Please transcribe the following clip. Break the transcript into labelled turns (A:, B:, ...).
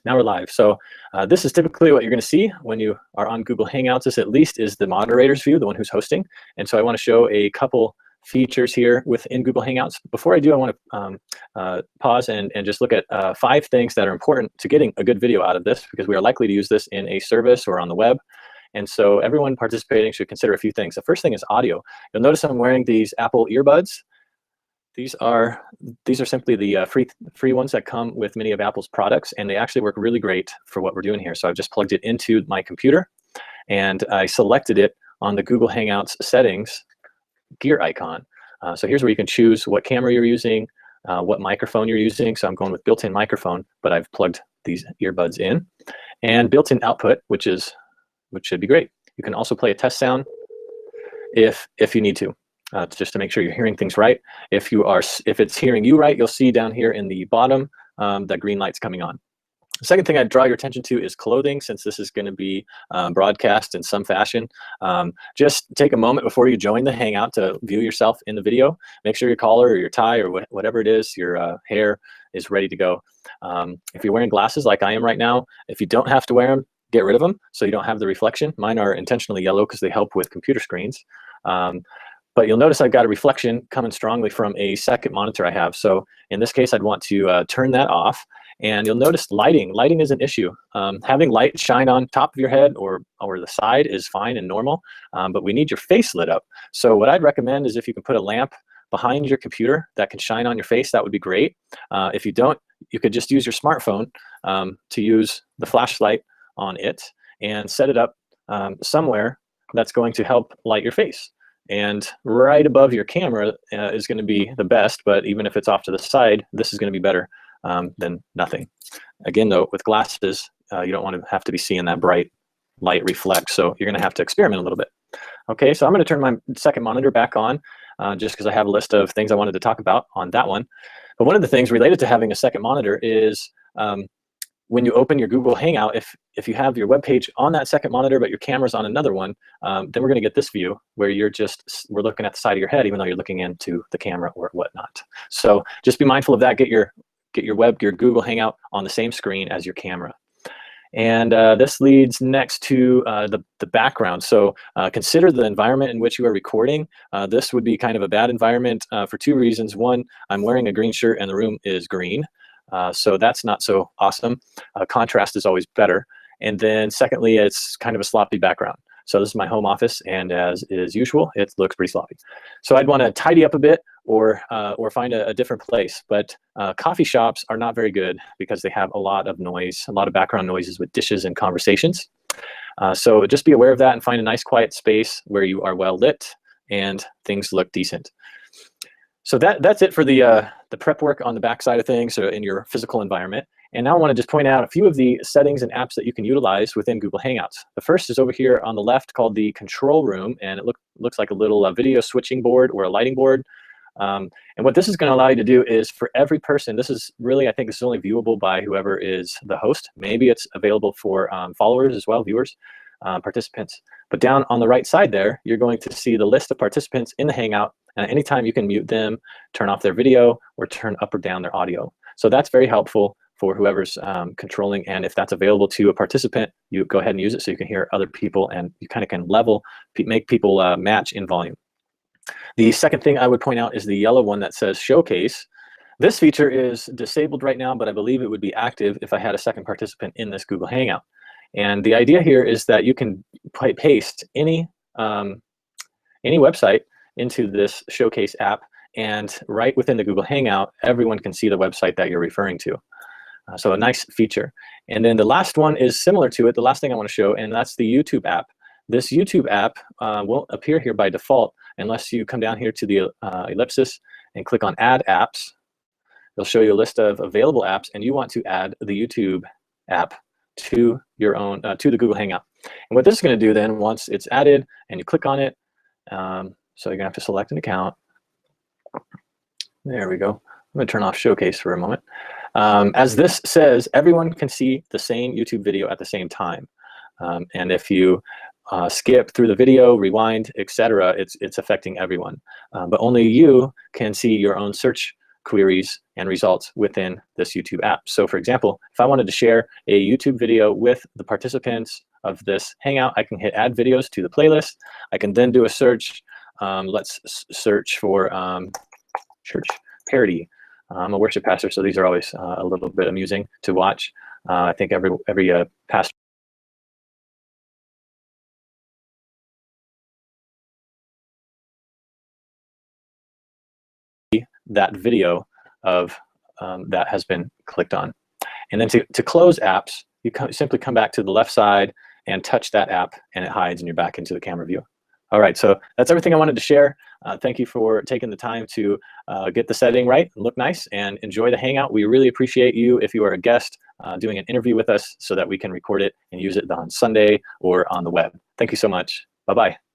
A: Now we're live. So this is typically what you're going to see when you are on Google Hangouts. This at least is the moderator's view, the one who's hosting. And so I want to show a couple features here within Google Hangouts. Before I do, I want to pause and just look at 5 things that are important to getting a good video out of this, because we are likely to use this in a service or on the web. And so everyone participating should consider a few things. The first thing is audio. You'll notice I'm wearing these Apple earbuds. These are simply the free ones that come with many of Apple's products, and they actually work really great for what we're doing here. So I've just plugged it into my computer, and I selected it on the Google Hangouts settings gear icon. So here's where you can choose what camera you're using, what microphone you're using. So I'm going with built-in microphone, but I've plugged these earbuds in, and built-in output, which should be great. You can also play a test sound if you need to. Just to make sure you're hearing things right. If it's hearing you right, you'll see down here in the bottom that green light's coming on. The second thing I'd draw your attention to is clothing, since this is going to be broadcast in some fashion. Just take a moment before you join the Hangout to view yourself in the video. Make sure your collar or your tie or whatever it is, your hair is ready to go. If you're wearing glasses like I am right now, if you don't have to wear them, get rid of them so you don't have the reflection. Mine are intentionally yellow because they help with computer screens. But you'll notice I've got a reflection coming strongly from a second monitor I have. So in this case, I'd want to turn that off. And you'll notice lighting. Lighting is an issue. Having light shine on top of your head or the side is fine and normal, but we need your face lit up. So what I'd recommend is if you can put a lamp behind your computer that can shine on your face, that would be great. If you don't, you could just use your smartphone to use the flashlight on it and set it up somewhere that's going to help light your face. And right above your camera is going to be the best, but even if it's off to the side, this is going to be better than nothing. Again, though, with glasses, you don't want to have to be seeing that bright light reflect, so you're going to have to experiment a little bit. Okay, so I'm going to turn my second monitor back on just because I have a list of things I wanted to talk about on that one. But one of the things related to having a second monitor is when you open your Google Hangout, if you have your web page on that second monitor but your camera's on another one, then we're going to get this view where we're looking at the side of your head even though you're looking into the camera or whatnot. So just be mindful of that. Get your Google Hangout on the same screen as your camera. And this leads next to the background. So consider the environment in which you are recording. This would be kind of a bad environment for 2 reasons. One, I'm wearing a green shirt and the room is green. So that's not so awesome. Contrast is always better. And then secondly, it's kind of a sloppy background. So this is my home office, and as is usual, it looks pretty sloppy. So I'd want to tidy up a bit or find a different place. But coffee shops are not very good because they have a lot of noise, a lot of background noises with dishes and conversations. So just be aware of that and find a nice quiet space where you are well lit and things look decent. So that's it for the prep work on the back side of things, so in your physical environment. And now I want to just point out a few of the settings and apps that you can utilize within Google Hangouts. The first is over here on the left called the control room, and it looks like a little video switching board or a lighting board. And what this is going to allow you to do is for every person, this is really, I think this is only viewable by whoever is the host. Maybe it's available for followers as well, viewers, participants. But down on the right side there, you're going to see the list of participants in the Hangout. And anytime you can mute them, turn off their video, or turn up or down their audio. So that's very helpful for whoever's controlling. And if that's available to a participant, you go ahead and use it so you can hear other people and you kind of can make people match in volume. The second thing I would point out is the yellow one that says Showcase. This feature is disabled right now, but I believe it would be active if I had a second participant in this Google Hangout. And the idea here is that you can paste any website into this Showcase app, and right within the Google Hangout, everyone can see the website that you're referring to. So a nice feature. And then the last one is similar to it, the last thing I want to show, and that's the YouTube app. This YouTube app won't appear here by default unless you come down here to the ellipsis and click on Add Apps. It'll show you a list of available apps, and you want to add the YouTube app to your own to the Google Hangout. And what this is going to do then, once it's added and you click on it, so you're going to have to select an account. There we go. I'm going to turn off Showcase for a moment. As this says, everyone can see the same YouTube video at the same time. And if you skip through the video, rewind, etc., it's affecting everyone. But only you can see your own search queries and results within this YouTube app. So for example, if I wanted to share a YouTube video with the participants of this Hangout, I can hit add videos to the playlist. I can then do a search. Let's search for church parody. I'm a worship pastor, so these are always a little bit amusing to watch. I think every pastor that video of that has been clicked on. And then to close apps, you simply come back to the left side and touch that app, and it hides and you're back into the camera view. All right, so that's everything I wanted to share. Thank you for taking the time to get the setting right, look nice, and enjoy the Hangout. We really appreciate you if you are a guest doing an interview with us so that we can record it and use it on Sunday or on the web. Thank you so much. Bye-bye.